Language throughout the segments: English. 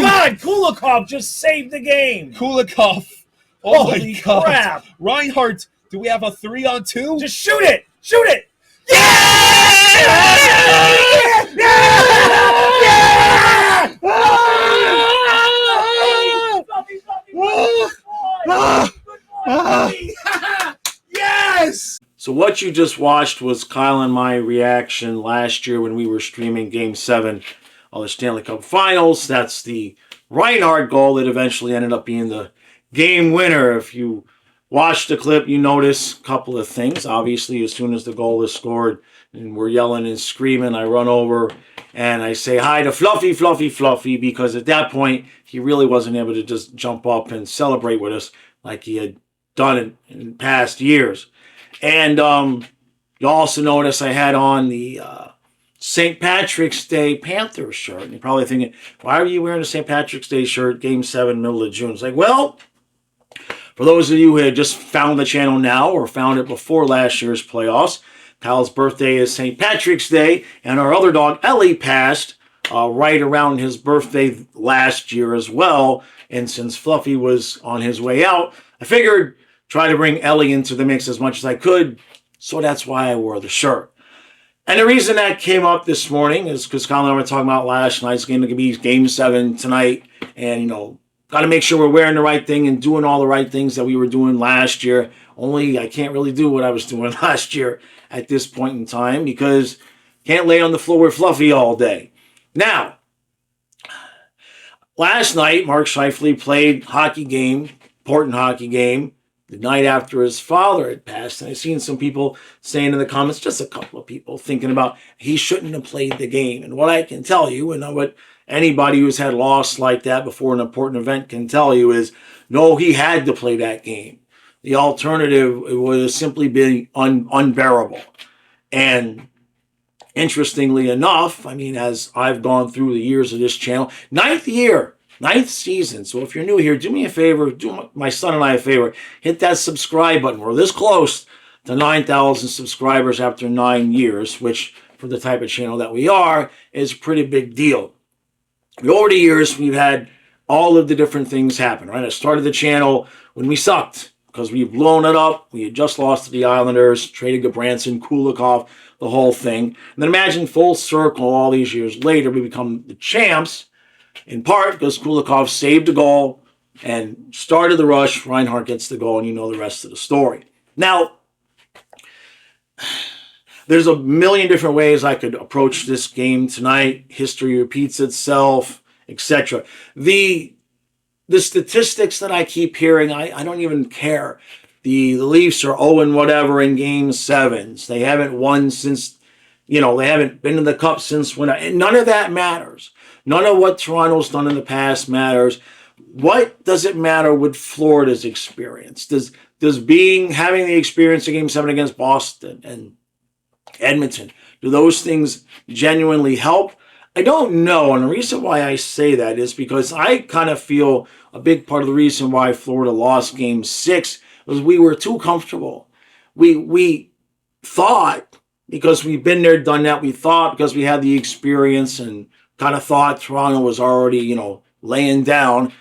God, Kulikov just saved the game. Kulikov. Oh, Holy my God. crap. Reinhardt, do we have a 3-on-2? Just shoot it. Shoot it. Yeah! Yes! So what you just watched was Kyle and my reaction last year when we were streaming Game 7 of the Stanley Cup Finals. That's the Reinhardt goal that eventually ended up being the game winner. If you watch the clip, you notice a couple of things. Obviously, as soon as the goal is scored and we're yelling and screaming, I run over and I say hi to Fluffy, Fluffy, Fluffy, because at that point, he really wasn't able to just jump up and celebrate with us like he had done in past years. And you also notice I had on the St. Patrick's Day Panthers shirt. And you're probably thinking, why are you wearing a St. Patrick's Day shirt, Game 7, middle of June? It's like, well, for those of you who had just found the channel now or found it before last year's playoffs, Kyle's birthday is St. Patrick's Day, and our other dog, Ellie, passed right around his birthday last year as well. And since Fluffy was on his way out, I figured try to bring Ellie into the mix as much as I could, so that's why I wore the shirt. And the reason that came up this morning is because Kyle and I were talking about last night's game. It could be Game 7 tonight, and, you know, got to make sure we're wearing the right thing and doing all the right things that we were doing last year. Only I can't really do what I was doing last year at this point in time because can't lay on the floor with Fluffy all day. Now, last night, Mark Scheifele played hockey game, important hockey game, the night after his father had passed. And I've seen some people saying in the comments, just a couple of people, thinking about he shouldn't have played the game. And what I can tell you, and what anybody who's had loss like that before an important event can tell you is, no, he had to play that game. The alternative would have simply been unbearable. And interestingly enough, I mean, as I've gone through the years of this channel, ninth season. So if you're new here, do me a favor, do my son and I a favor, hit that subscribe button. We're this close to 9,000 subscribers after 9 years, which for the type of channel that we are is a pretty big deal. Over the years, we've had all of the different things happen, right? I started the channel when we sucked because we've blown it up. We had just lost to the Islanders, traded Goodbranson, Kulikov, the whole thing. And then imagine full circle all these years later, we become the champs, in part because Kulikov saved a goal and started the rush. Reinhardt gets the goal, and you know the rest of the story. Now, there's a million different ways I could approach this game tonight. History repeats itself, etc. The statistics that I keep hearing, I don't even care. The Leafs are 0 whatever in Game 7s. They haven't won since, they haven't been in the Cup since when. And none of that matters. None of what Toronto's done in the past matters. What does it matter with Florida's experience? Does having the experience in Game 7 against Boston and Edmonton, do those things genuinely help? I don't know. And the reason why I say that is because I kind of feel a big part of the reason why Florida lost Game 6 was we were too comfortable. We thought, because we've been there, done that, we thought because we had the experience and kind of thought Toronto was already, laying down.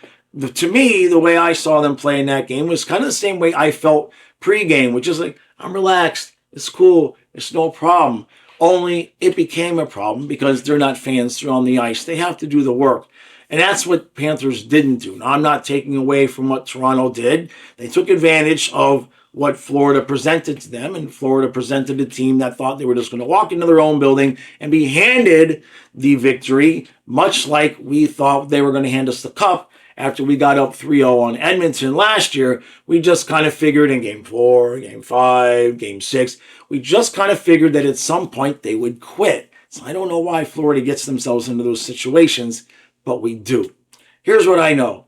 To me, the way I saw them play in that game was kind of the same way I felt pregame, which is like, I'm relaxed. It's cool. It's no problem. Only it became a problem because they're not fans. They're on the ice. They have to do the work. And that's what Panthers didn't do. Now, I'm not taking away from what Toronto did. They took advantage of what Florida presented to them, and Florida presented a team that thought they were just going to walk into their own building and be handed the victory, much like we thought they were going to hand us the cup after we got up 3-0 on Edmonton last year. We just kind of figured in Game 4, Game 5, Game 6, we just kind of figured that at some point they would quit. So I don't know why Florida gets themselves into those situations, but we do. Here's what I know.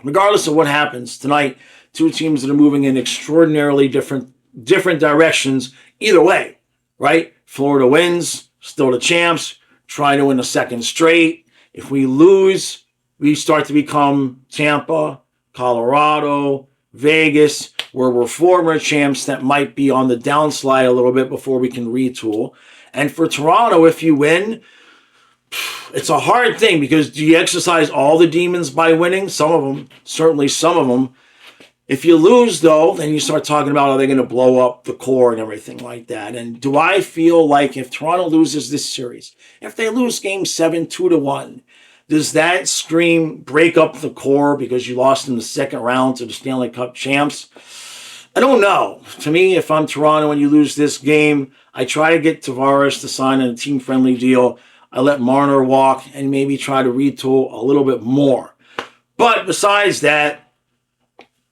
Regardless of what happens tonight, two teams that are moving in extraordinarily different directions either way, right? Florida wins, still the champs, trying to win a second straight. If we lose, we start to become Tampa, Colorado, Vegas, where we're former champs that might be on the downslide a little bit before we can retool. And for Toronto, if you win, It's a hard thing because do you exercise all the demons by winning? Some of them, certainly some of them. If you lose, though, then you start talking about are they going to blow up the core and everything like that. And do I feel like if Toronto loses this series, if they lose Game 7 2-1, does that scream break up the core because you lost in the second round to the Stanley Cup champs? I don't know. To me, if I'm Toronto and you lose this game, I try to get Tavares to sign a team-friendly deal. I let Marner walk and maybe try to retool a little bit more. But besides that,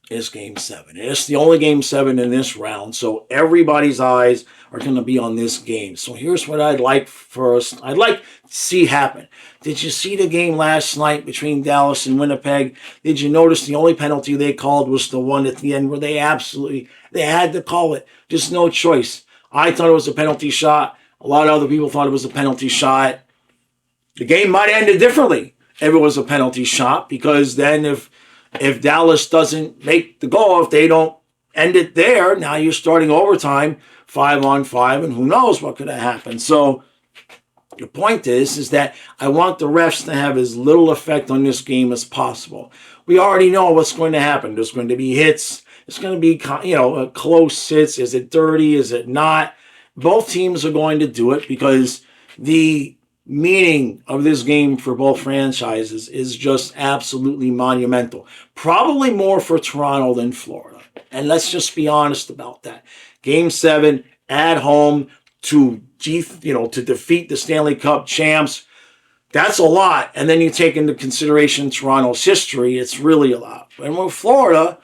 it's Game 7. It's the only Game 7 in this round, so everybody's eyes are going to be on this game. So here's what I'd like first. I'd like to see happen. Did you see the game last night between Dallas and Winnipeg? Did you notice the only penalty they called was the one at the end where they had to call it. Just no choice. I thought it was a penalty shot. A lot of other people thought it was a penalty shot. The game might have ended differently if it was a penalty shot, because then if Dallas doesn't make the goal, if they don't end it there, now you're starting overtime, 5-on-5, and who knows what could have happened. So the point is that I want the refs to have as little effect on this game as possible. We already know what's going to happen. There's going to be hits. It's going to be, close hits. Is it dirty? Is it not? Both teams are going to do it because the meaning of this game for both franchises is just absolutely monumental. Probably more for Toronto than Florida. And let's just be honest about that. Game 7 at home to defeat the Stanley Cup champs. That's a lot. And then you take into consideration Toronto's history. It's really a lot. And with Florida,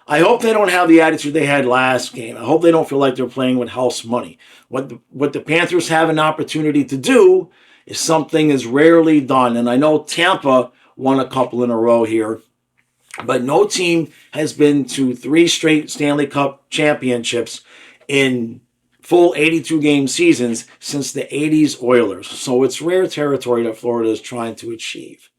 I hope they don't have the attitude they had last game. I hope they don't feel like they're playing with house money. What the Panthers have an opportunity to do is something is rarely done. And I know Tampa won a couple in a row here, but no team has been to 3 straight Stanley Cup championships in full 82-game seasons since the 80s Oilers. So it's rare territory that Florida is trying to achieve.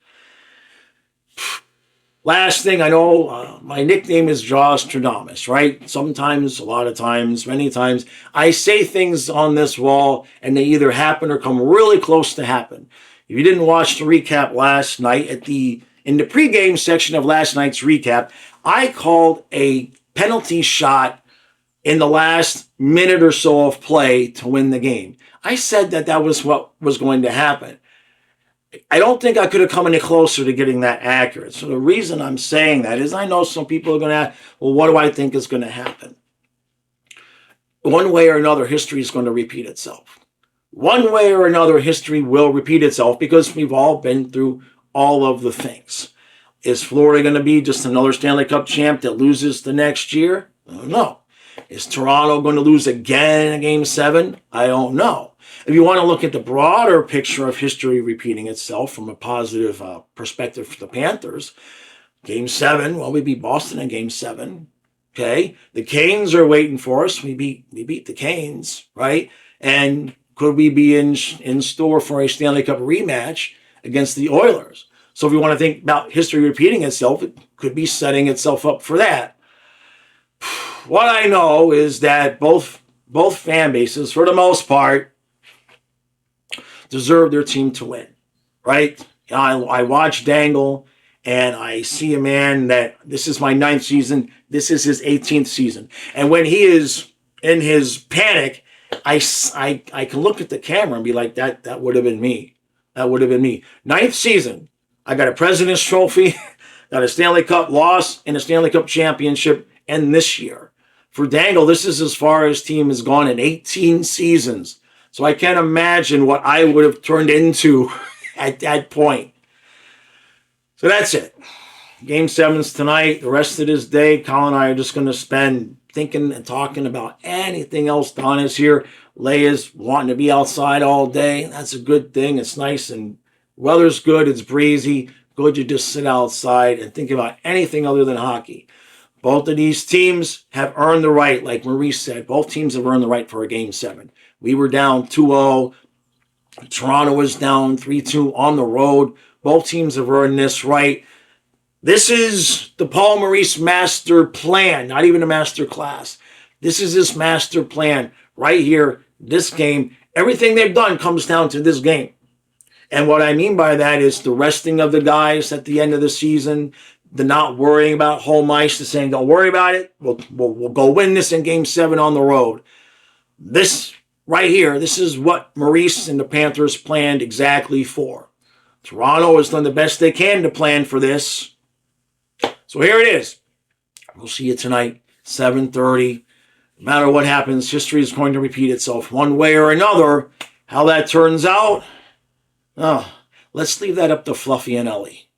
Last thing, I know my nickname is Jostradamus, right? Sometimes, a lot of times, many times, I say things on this wall and they either happen or come really close to happen. If you didn't watch the recap last night, in the pregame section of last night's recap, I called a penalty shot in the last minute or so of play to win the game. I said that was what was going to happen. I don't think I could have come any closer to getting that accurate. So the reason I'm saying that is I know some people are going to ask, well, what do I think is going to happen? One way or another, history is going to repeat itself. One way or another, history will repeat itself because we've all been through all of the things. Is Florida going to be just another Stanley Cup champ that loses the next year? I don't know. Is Toronto going to lose again in Game 7? I don't know. If you want to look at the broader picture of history repeating itself from a positive perspective for the Panthers, Game 7, well, we beat Boston in Game 7. Okay, the Canes are waiting for us. We beat the Canes, right? And could we be in store for a Stanley Cup rematch against the Oilers? So if you want to think about history repeating itself, it could be setting itself up for that. What I know is that both fan bases, for the most part, deserve their team to win, right? I watch Dangle, and I see a man that this is my 9th season. This is his 18th season. And when he is in his panic, I can look at the camera and be like, that would have been me. That would have been me. 9th season, I got a President's Trophy, got a Stanley Cup loss, and a Stanley Cup championship, and this year. For Dangle, this is as far as team has gone in 18 seasons. So I can't imagine what I would have turned into at that point. So that's it. Game 7's tonight. The rest of this day, Colin and I are just going to spend thinking and talking about anything else. Don is here. Leia's wanting to be outside all day. That's a good thing. It's nice and weather's good. It's breezy. Good to just sit outside and think about anything other than hockey. Both of these teams have earned the right, like Maurice said. Both teams have earned the right for a Game 7. We were down 2-0. Toronto was down 3-2 on the road. Both teams have earned this right. This is the Paul Maurice master plan, not even a master class. This is his master plan right here, this game. Everything they've done comes down to this game. And what I mean by that is the resting of the guys at the end of the season, the not worrying about home ice, the saying, don't worry about it. We'll go win this in Game 7 on the road. This right here, this is what Maurice and the Panthers planned exactly for. Toronto has done the best they can to plan for this. So here it is. We'll see you tonight, 7:30. No matter what happens, history is going to repeat itself one way or another. How that turns out, let's leave that up to Fluffy and Ellie.